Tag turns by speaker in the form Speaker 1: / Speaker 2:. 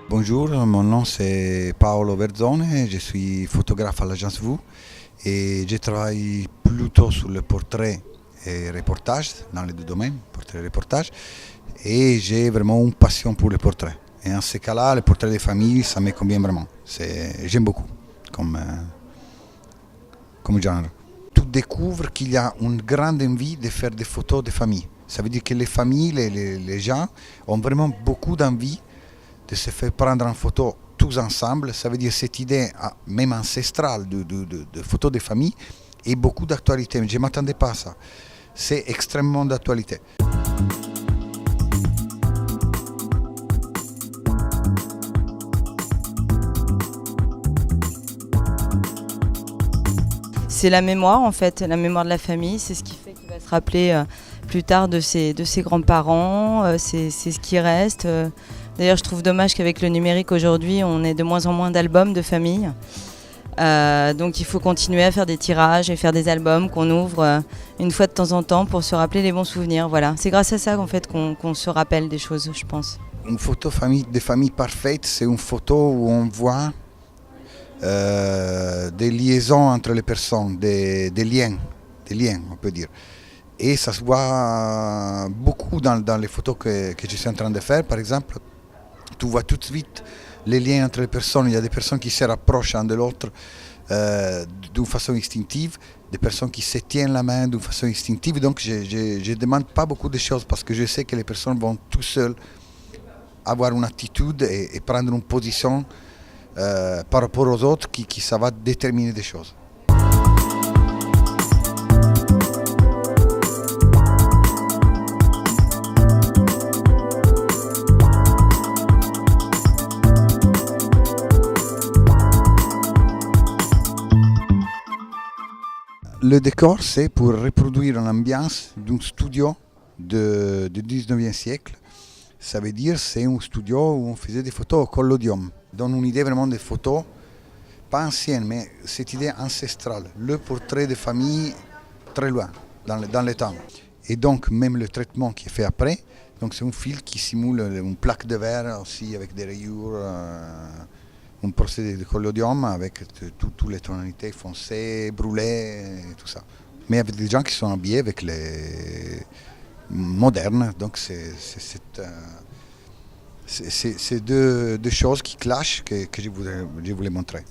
Speaker 1: Bonjour, mon nom c'est Paolo Verzone, je suis photographe à l'agence VU et je travaille plutôt sur le portrait et reportage, dans les deux domaines, portrait et reportage, et j'ai vraiment une passion pour le portrait. Et en ce cas-là, le portrait des familles, ça me convient vraiment. J'aime beaucoup comme genre. Tu découvres qu'il y a une grande envie de faire des photos de famille. Ça veut dire que les familles, les gens ont vraiment beaucoup d'envie de se faire prendre en photo tous ensemble. Ça veut dire cette idée même ancestrale de photos de famille et beaucoup d'actualité. Mais je ne m'attendais pas à ça. C'est extrêmement d'actualité.
Speaker 2: C'est la mémoire en fait, la mémoire de la famille, c'est ce qui fait qu'il va se rappeler plus tard de ses grands-parents, c'est ce qui reste. D'ailleurs je trouve dommage qu'avec le numérique aujourd'hui on ait de moins en moins d'albums de famille. Donc il faut continuer à faire des tirages et faire des albums qu'on ouvre une fois de temps en temps pour se rappeler les bons souvenirs. Voilà. C'est grâce à ça en fait, qu'on se rappelle des choses, je pense.
Speaker 1: Une photo de famille parfaite, c'est une photo où on voit des liaisons entre les personnes, des liens, on peut dire. Et ça se voit beaucoup dans les photos que je suis en train de faire. Par exemple, tu vois tout de suite les liens entre les personnes. Il y a des personnes qui se rapprochent l'un de l'autre d'une façon instinctive, des personnes qui se tiennent la main d'une façon instinctive. Donc je ne demande pas beaucoup de choses parce que je sais que les personnes vont tout seules avoir une attitude et prendre une position par rapport aux autres qui ça va déterminer des choses. Le décor, c'est pour reproduire l'ambiance d'un studio du 19e siècle. Ça veut dire que c'est un studio où on faisait des photos au collodium. Donne une idée vraiment des photos, pas anciennes, mais cette idée ancestrale. Le portrait de famille très loin, dans le temps. Et donc, même le traitement qui est fait après, donc c'est un fil qui simule une plaque de verre aussi avec des rayures. Un procédé de collodium avec toutes les tonalités foncées, brûlées, et tout ça. Mais avec des gens qui sont habillés avec les modernes, donc c'est deux choses qui clashent que je voulais montrer.